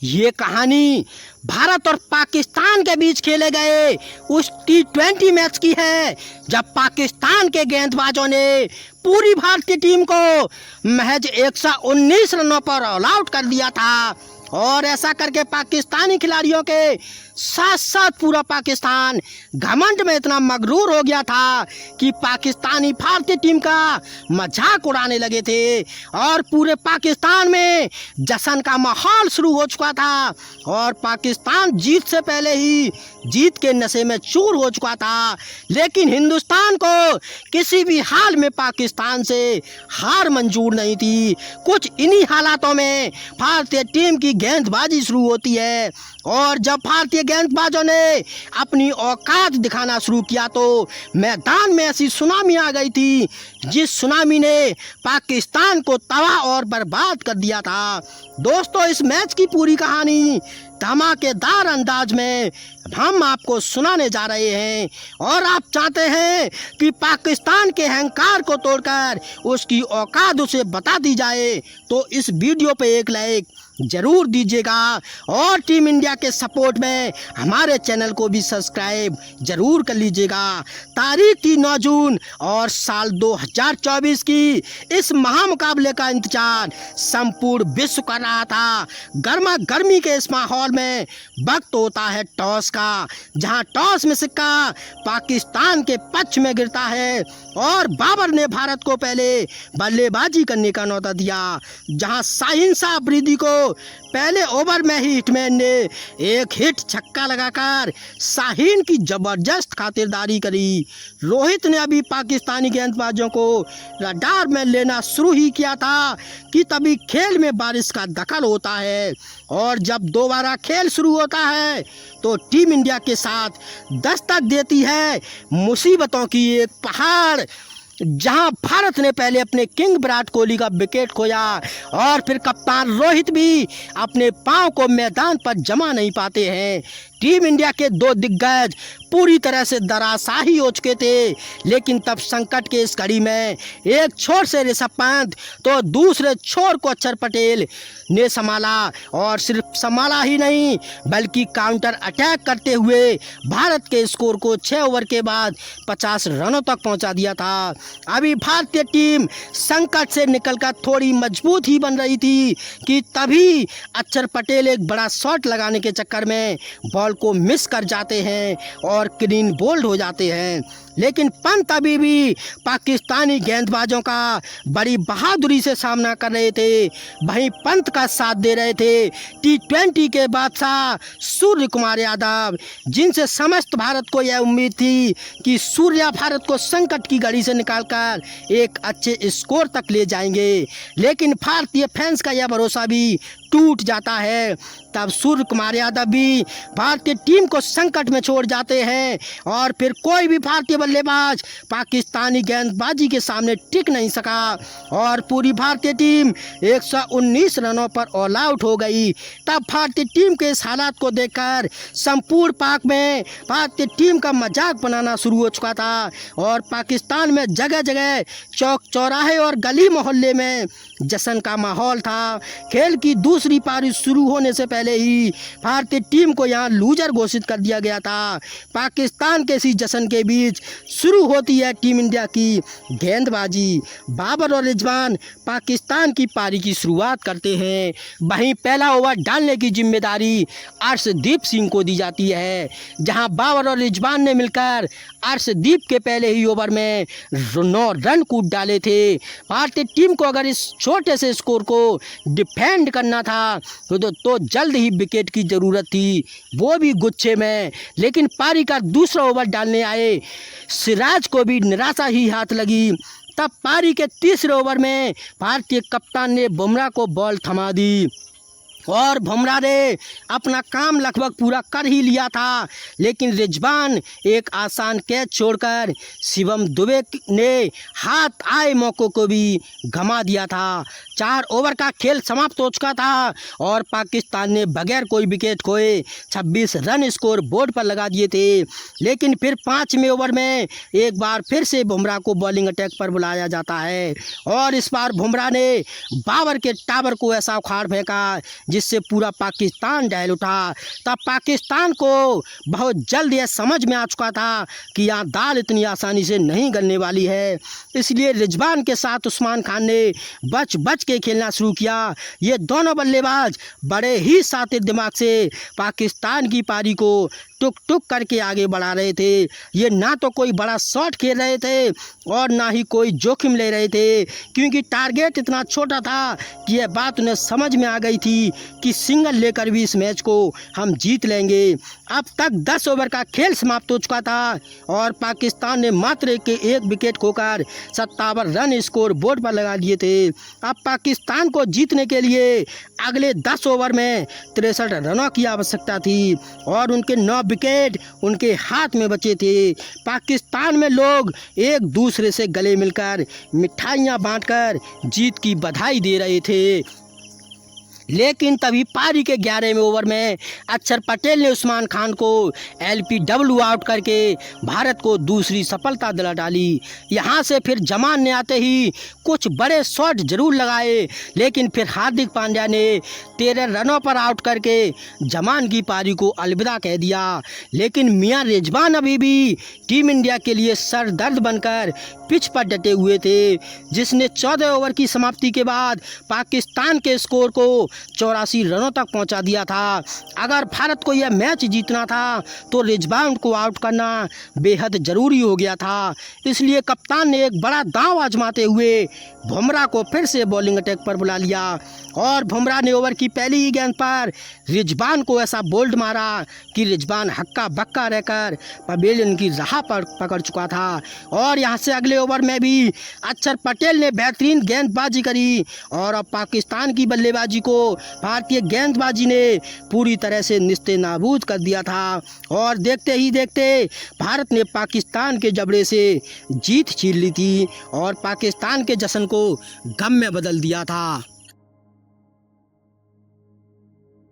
ये कहानी भारत और पाकिस्तान के बीच खेले गए उस T20 मैच की है जब पाकिस्तान के गेंदबाजों ने पूरी भारतीय टीम को महज 119 रनों पर ऑल आउट कर दिया था। और ऐसा करके पाकिस्तानी खिलाड़ियों के साथ साथ पूरा पाकिस्तान घमंड में इतना मगरूर हो गया था कि पाकिस्तानी भारतीय टीम का मजाक उड़ाने लगे थे और पूरे पाकिस्तान में जश्न का माहौल शुरू हो चुका था और पाकिस्तान जीत से पहले ही जीत के नशे में चूर हो चुका था। लेकिन हिंदुस्तान को किसी भी हाल में पाकिस्तान से हार मंजूर नहीं थी। कुछ इन्हीं हालातों में भारतीय टीम की गेंदबाजी शुरू होती है और जब भारतीय गेंदबाजों ने अपनी औकात दिखाना शुरू किया तो मैदान में ऐसी सुनामी आ गई थी जिस सुनामी ने पाकिस्तान को तबाह और बर्बाद कर दिया था। दोस्तों, इस मैच की पूरी कहानी धमाकेदार अंदाज में हम आपको सुनाने जा रहे हैं और आप चाहते हैं कि पाकिस्तान के अहंकार को तोड़कर उसकी औकात उसे बता दी जाए तो इस वीडियो पे एक लाइक जरूर दीजिएगा और टीम इंडिया के सपोर्ट में हमारे चैनल को भी सब्सक्राइब जरूर कर लीजिएगा। तारीख थी 9 जून और साल 2024 की इस महामुकाबले का इंतजार संपूर्ण विश्व कर रहा था। गर्मा गर्मी के इस माहौल में वक्त होता है टॉस का, जहां टॉस में सिक्का पाकिस्तान के पक्ष में गिरता है और बाबर ने भारत को पहले बल्लेबाजी करने का न्योता दिया। जहां शाहीन शाह अफरीदी को पहले ओवर में ही हिटमैन ने एक हिट छक्का लगाकर शाहीन की जबरदस्त खातिरदारी करी। रोहित ने अभी पाकिस्तानी गेंदबाजों को रडार में लेना शुरू ही किया था कि तभी खेल में बारिश का दखल होता है और जब दोबारा खेल शुरू होता है तो टीम इंडिया के साथ दस्तक देती है मुसीबतों की एक पहाड़, जहां भारत ने पहले अपने किंग विराट कोहली का विकेट खोया और फिर कप्तान रोहित भी अपने पांव को मैदान पर जमा नहीं पाते हैं। टीम इंडिया के दो दिग्गज पूरी तरह से धराशायी हो चुके थे। लेकिन तब संकट के इस घड़ी में एक छोर से ऋषभ पंत तो दूसरे छोर को अक्षर पटेल ने संभाला और सिर्फ संभाला ही नहीं बल्कि काउंटर अटैक करते हुए भारत के स्कोर को 6 ओवर के बाद 50 रनों तक पहुंचा दिया था। अभी भारतीय टीम संकट से निकलकर थोड़ी मजबूत ही बन रही थी कि तभी अक्षर पटेल एक बड़ा शॉट लगाने के चक्कर में बॉल को मिस कर जाते हैं और क्लीन बोल्ड हो जाते हैं। लेकिन पंत अभी भी पाकिस्तानी गेंदबाजों का बड़ी बहादुरी से सामना कर रहे थे। वहीं पंत का साथ दे रहे थे T20 के बादशाह सूर्य कुमार यादव, जिनसे समस्त भारत को यह उम्मीद थी कि सूर्या भारत को संकट की घड़ी से निकालकर एक अच्छे स्कोर तक ले जाएंगे। लेकिन भारतीय फैंस का यह भरोसा भी टूट जाता है। तब सूर्य कुमार यादव भी भारतीय टीम को संकट में छोड़ जाते हैं और फिर कोई भी भारतीय बल्लेबाज पाकिस्तानी गेंदबाजी के सामने टिक नहीं सका और पूरी भारतीय टीम 119 रनों पर ऑल आउट हो गई। तब भारतीय टीम के इस हालात को देखकर संपूर्ण पाक में भारतीय टीम का मजाक बनाना शुरू हो चुका था और पाकिस्तान में जगह जगह चौक चौराहे और गली मोहल्ले में जश्न का माहौल था। खेल की दूसरी पारी शुरू होने से पहले ही भारतीय टीम को यहां लूजर घोषित कर दिया गया था। पाकिस्तान के इसी जश्न के बीच शुरू होती है टीम इंडिया की गेंदबाजी। बाबर और रिजवान पाकिस्तान की पारी की शुरुआत करते हैं। वहीं पहला ओवर डालने की जिम्मेदारी अर्शदीप सिंह को दी जाती है, जहां बाबर और रिजवान ने मिलकर अर्शदीप के पहले ही ओवर में 9 रन कूद डाले थे। भारतीय टीम को अगर इस छोटे से स्कोर को डिफेंड करना था तो जल्द ही विकेट की ज़रूरत थी, वो भी गुच्छे में। लेकिन पारी का दूसरा ओवर डालने आए सिराज को भी निराशा ही हाथ लगी। तब पारी के तीसरे ओवर में भारतीय कप्तान ने बुमराह को बॉल थमा दी और बुमराह ने अपना काम लगभग पूरा कर ही लिया था। लेकिन रिजवान एक आसान कैच छोड़कर शिवम दुबे ने हाथ आए मौक़ों को भी गंवा दिया था। 4 ओवर का खेल समाप्त हो चुका था और पाकिस्तान ने बगैर कोई विकेट खोए 26 रन स्कोर बोर्ड पर लगा दिए थे। लेकिन फिर 5वें ओवर में एक बार फिर से बुमराह को बॉलिंग अटैक पर बुलाया जाता है और इस बार बुमराह ने बाबर के टावर को ऐसा उखाड़ फेंका जिससे पूरा पाकिस्तान डहल उठा। तब पाकिस्तान को बहुत जल्द यह समझ में आ चुका था कि यहाँ दाल इतनी आसानी से नहीं गलने वाली है। इसलिए रिजवान के साथ उस्मान खान ने बच बच के खेलना शुरू किया। ये दोनों बल्लेबाज बड़े ही शातिर दिमाग से पाकिस्तान की पारी को टुक टुक करके आगे बढ़ा रहे थे। ये ना तो कोई बड़ा शॉट खेल रहे थे और ना ही कोई जोखिम ले रहे थे, क्योंकि टारगेट इतना छोटा था कि यह बात उन्हें समझ में आ गई थी कि सिंगल लेकर भी इस मैच को हम जीत लेंगे। अब तक 10 ओवर का खेल समाप्त हो चुका था और पाकिस्तान ने मात्र एक विकेट खोकर 57 रन स्कोर बोर्ड पर लगा दिए थे। अब पाकिस्तान को जीतने के लिए अगले 10 ओवर में 63 रनों की आवश्यकता थी और उनके 9 विकेट उनके हाथ में बचे थे। पाकिस्तान में लोग एक दूसरे से गले मिलकर मिठाइयाँ बांटकर जीत की बधाई दे रहे थे। लेकिन तभी पारी के 11वें ओवर में अक्षर पटेल ने उस्मान खान को LPW आउट करके भारत को दूसरी सफलता दिला डाली। यहाँ से फिर जमान ने आते ही कुछ बड़े शॉट जरूर लगाए, लेकिन फिर हार्दिक पांड्या ने 13 रनों पर आउट करके जमान की पारी को अलविदा कह दिया। लेकिन मियां रिजवान अभी भी टीम इंडिया के लिए सरदर्द बनकर पिच पर डटे हुए थे, जिसने 14 ओवर की समाप्ति के बाद पाकिस्तान के स्कोर को 84 रनों तक पहुंचा दिया था। अगर भारत को यह मैच जीतना था तो रिजवान को आउट करना बेहद ज़रूरी हो गया था। इसलिए कप्तान ने एक बड़ा दांव आजमाते हुए बुमराह को फिर से बॉलिंग अटैक पर बुला लिया और बुमराह ने ओवर की पहली ही गेंद पर रिजवान को ऐसा बोल्ड मारा कि रिजवान हक्का बक्का रहकर पवेलियन की राह पर पकड़ चुका था। और यहाँ से अगले ओवर में भी अक्षर पटेल ने बेहतरीन गेंदबाजी करी और अब पाकिस्तान की बल्लेबाजी को भारतीय गेंदबाजी ने पूरी तरह से निस्ते नाबूद कर दिया था और देखते ही देखते भारत ने पाकिस्तान के जबड़े से जीत छीन ली थी और पाकिस्तान के जश्न को गम में बदल दिया था।